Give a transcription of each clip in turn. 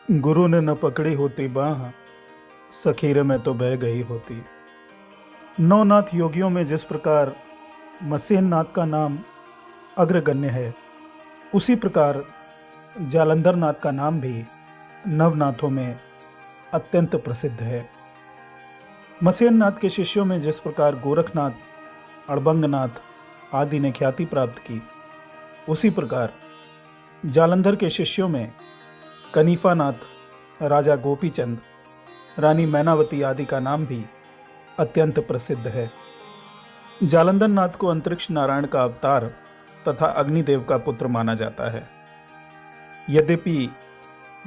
गुरु ने न पकड़ी होती बाह, सखीरे में तो बह गई होती। नवनाथ योगियों में जिस प्रकार मसेननाथ का नाम अग्रगण्य है, उसी प्रकार जालंधर नाथ का नाम भी नवनाथों में अत्यंत प्रसिद्ध है। मसेननाथ के शिष्यों में जिस प्रकार गोरखनाथ, अड़बंगनाथ आदि ने ख्याति प्राप्त की, उसी प्रकार जालंधर के शिष्यों में कनीफानाथ, राजा गोपीचंद, रानी मैनावती आदि का नाम भी अत्यंत प्रसिद्ध है। जालंधर नाथ को अंतरिक्ष नारायण का अवतार तथा अग्निदेव का पुत्र माना जाता है। यद्यपि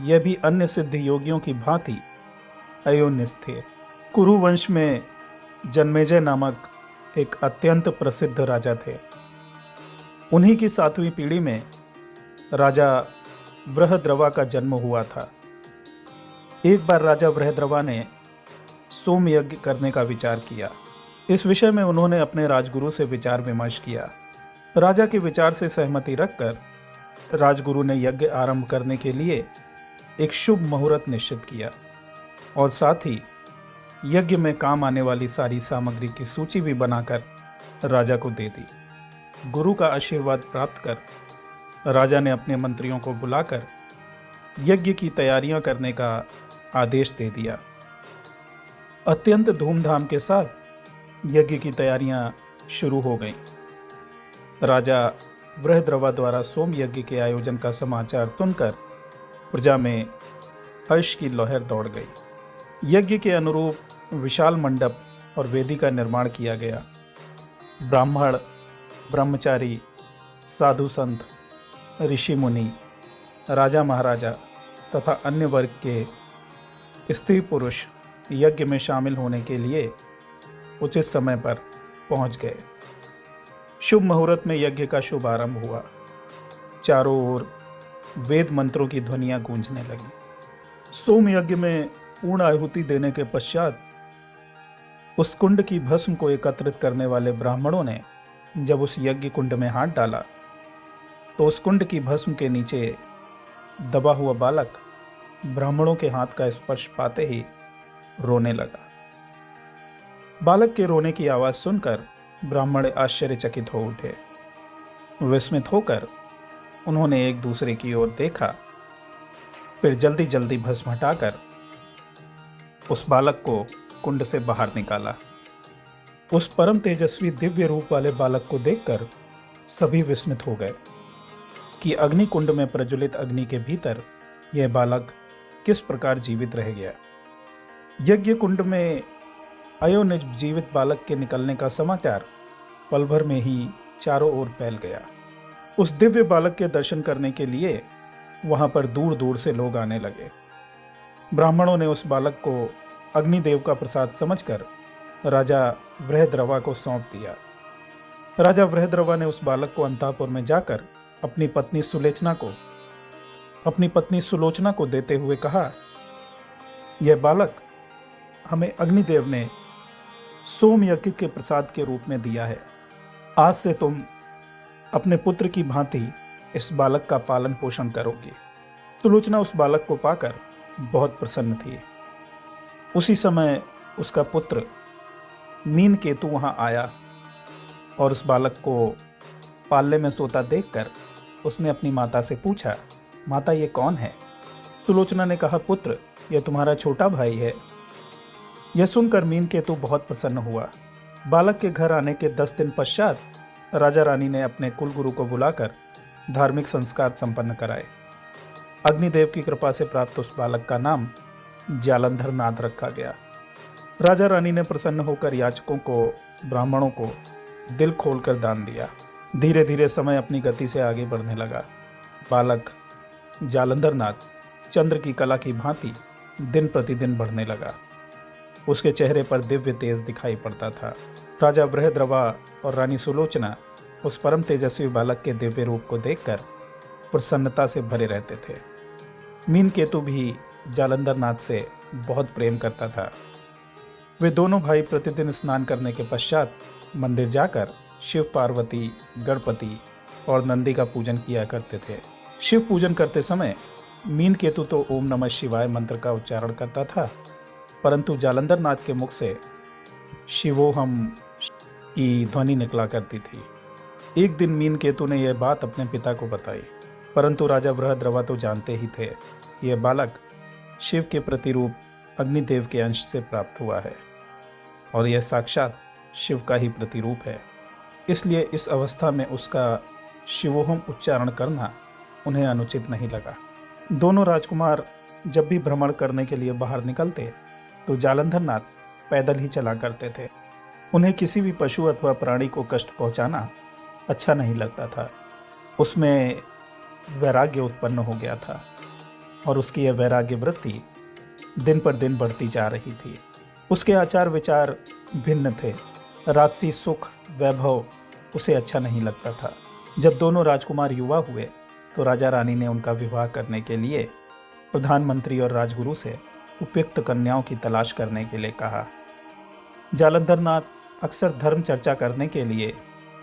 यह भी अन्य सिद्ध योगियों की भांति अयोनिज थे। कुरु वंश में जन्मेजय नामक एक अत्यंत प्रसिद्ध राजा थे। उन्हीं की 7वीं पीढ़ी में राजा बृहद्रवा का जन्म हुआ था। एक बार राजा बृहद्रवा ने सोम यज्ञ करने का विचार किया। इस विषय में उन्होंने अपने राजगुरु से विचार विमर्श किया। राजा के विचार से सहमति रखकर राजगुरु ने यज्ञ आरंभ करने के लिए एक शुभ मुहूर्त निश्चित किया और साथ ही यज्ञ में काम आने वाली सारी सामग्री की सूची भी बनाकर राजा को दे दी। गुरु का आशीर्वाद प्राप्त कर राजा ने अपने मंत्रियों को बुलाकर यज्ञ की तैयारियां करने का आदेश दे दिया। अत्यंत धूमधाम के साथ यज्ञ की तैयारियां शुरू हो गईं। राजा बृहद्रवा द्वारा सोम यज्ञ के आयोजन का समाचार सुनकर प्रजा में हर्ष की लहर दौड़ गई। यज्ञ के अनुरूप विशाल मंडप और वेदी का निर्माण किया गया। ब्राह्मण, ब्रह्मचारी, साधु संत, ऋषि मुनि, राजा महाराजा तथा अन्य वर्ग के स्त्री पुरुष यज्ञ में शामिल होने के लिए उचित समय पर पहुंच गए। शुभ मुहूर्त में यज्ञ का शुभ आरंभ हुआ। चारों ओर वेद मंत्रों की ध्वनियां गूंजने लगी। सोम यज्ञ में पूर्ण आहुति देने के पश्चात उस कुंड की भस्म को एकत्रित करने वाले ब्राह्मणों ने जब उस यज्ञ कुंड में हाथ डाला तो उस कुंड की भस्म के नीचे दबा हुआ बालक ब्राह्मणों के हाथ का स्पर्श पाते ही रोने लगा। बालक के रोने की आवाज सुनकर ब्राह्मण आश्चर्यचकित हो उठे। विस्मित होकर उन्होंने एक दूसरे की ओर देखा, फिर जल्दी जल्दी भस्म हटाकर उस बालक को कुंड से बाहर निकाला। उस परम तेजस्वी दिव्य रूप वाले बालक को देखकर सभी विस्मित हो गए कि अग्नि कुंड में प्रज्वलित अग्नि के भीतर यह बालक किस प्रकार जीवित रह गया। यज्ञ कुंड में अयोनिज जीवित बालक के निकलने का समाचार पल भर में ही चारों ओर फैल गया। उस दिव्य बालक के दर्शन करने के लिए वहां पर दूर दूर से लोग आने लगे। ब्राह्मणों ने उस बालक को अग्निदेव का प्रसाद समझकर राजा बृहद्रवा को सौंप दिया। राजा बृहद्रवा ने उस बालक को अंतःपुर में जाकर अपनी पत्नी सुलोचना को देते हुए कहा, यह बालक हमें अग्निदेव ने सोम यज्ञ के प्रसाद के रूप में दिया है। आज से तुम अपने पुत्र की भांति इस बालक का पालन पोषण करोगी। सुलोचना उस बालक को पाकर बहुत प्रसन्न थी। उसी समय उसका पुत्र मीन केतु वहां आया और उस बालक को पालने में सोता देखकर उसने अपनी माता से पूछा, माता ये कौन है? सुलोचना ने कहा, पुत्र यह तुम्हारा छोटा भाई है। यह सुनकर मीन केतु बहुत प्रसन्न हुआ। बालक के घर आने के 10 दिन पश्चात राजा रानी ने अपने कुलगुरु को बुलाकर धार्मिक संस्कार संपन्न कराए। अग्निदेव की कृपा से प्राप्त उस बालक का नाम जालंधर नाथ रखा गया। राजा रानी ने प्रसन्न होकर याचकों को, ब्राह्मणों को दिल खोलकर दान दिया। धीरे धीरे समय अपनी गति से आगे बढ़ने लगा। बालक जालंधर नाथ चंद्र की कला की भांति दिन प्रतिदिन बढ़ने लगा। उसके चेहरे पर दिव्य तेज दिखाई पड़ता था। राजा बृहद्रवा और रानी सुलोचना उस परम तेजस्वी बालक के दिव्य रूप को देखकर प्रसन्नता से भरे रहते थे। मीन केतु भी जालंधर नाथ से बहुत प्रेम करता था। वे दोनों भाई प्रतिदिन स्नान करने के पश्चात मंदिर जाकर शिव, पार्वती, गणपति और नंदी का पूजन किया करते थे। शिव पूजन करते समय मीन केतु तो ओम नमः शिवाय मंत्र का उच्चारण करता था, परंतु जालंधर नाथ के मुख से शिवोहम की ध्वनि निकला करती थी। एक दिन मीन केतु ने यह बात अपने पिता को बताई, परंतु राजा बृहद्रवा तो जानते ही थे, यह बालक शिव के प्रतिरूप अग्निदेव के अंश से प्राप्त हुआ है और यह साक्षात शिव का ही प्रतिरूप है। इसलिए इस अवस्था में उसका शिवोहम उच्चारण करना उन्हें अनुचित नहीं लगा। दोनों राजकुमार जब भी भ्रमण करने के लिए बाहर निकलते तो जालंधर नाथ पैदल ही चला करते थे। उन्हें किसी भी पशु अथवा प्राणी को कष्ट पहुंचाना अच्छा नहीं लगता था। उसमें वैराग्य उत्पन्न हो गया था और उसकी यह वैराग्य वृत्ति दिन पर दिन बढ़ती जा रही थी। उसके आचार विचार भिन्न थे। राजसी सुख वैभव उसे अच्छा नहीं लगता था। जब दोनों राजकुमार युवा हुए तो राजा रानी ने उनका विवाह करने के लिए प्रधानमंत्री और राजगुरु से उपयुक्त कन्याओं की तलाश करने के लिए कहा। जालंधर नाथ अक्सर धर्म चर्चा करने के लिए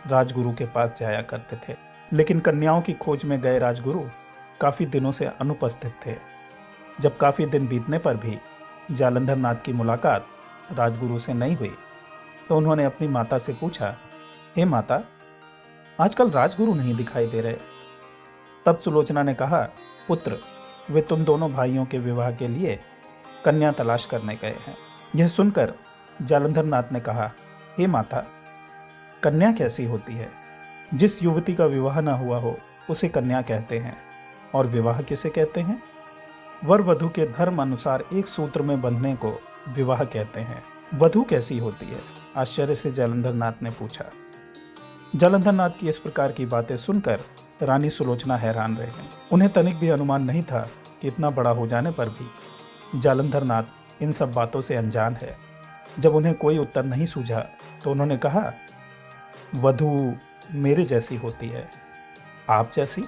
राजगुरु के पास जाया करते थे, लेकिन कन्याओं की खोज में गए राजगुरु काफ़ी दिनों से अनुपस्थित थे। जब काफ़ी दिन बीतने पर भी जालंधर नाथ की मुलाकात राजगुरु से नहीं हुई तो उन्होंने अपनी माता से पूछा, हे माता, आजकल राजगुरु नहीं दिखाई दे रहे। तब सुलोचना ने कहा, पुत्र, वे तुम दोनों भाइयों के विवाह के लिए कन्या तलाश करने गए हैं। यह सुनकर जालंधर नाथ ने कहा, हे माता, कन्या कैसी होती है? जिस युवती का विवाह न हुआ हो उसे कन्या कहते हैं, और विवाह किसे कहते हैं? वर वधु के धर्म अनुसार एक सूत्र में बंधने को विवाह कहते हैं। वधु कैसी होती है? आश्चर्य से जालंधर नाथ ने पूछा। जालंधर नाथ की इस प्रकार की बातें सुनकर रानी सुलोचना हैरान रह गई। उन्हें तनिक भी अनुमान नहीं था कि इतना बड़ा हो जाने पर भी जालंधर नाथ इन सब बातों से अनजान है। जब उन्हें कोई उत्तर नहीं सूझा तो उन्होंने कहा, वधु मेरे जैसी होती है। आप जैसी?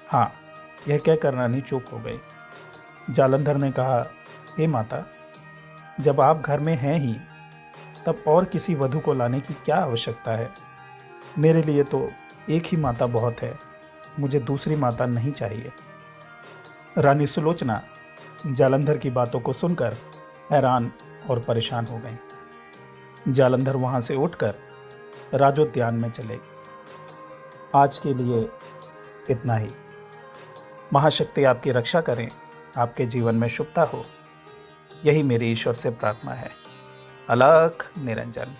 हाँ। यह कहकर रानी चुप हो गई। जालंधर ने कहा, हे माता, जब आप घर में हैं ही तब और किसी वधु को लाने की क्या आवश्यकता है? मेरे लिए तो एक ही माता बहुत है, मुझे दूसरी माता नहीं चाहिए। रानी सुलोचना जालंधर की बातों को सुनकर हैरान और परेशान हो गई। जालंधर वहां से उठकर राजोद्यान में चले। आज के लिए इतना ही। महाशक्ति आपकी रक्षा करें, आपके जीवन में शुभता हो, यही मेरी ईश्वर से प्रार्थना है। अलख निरंजन।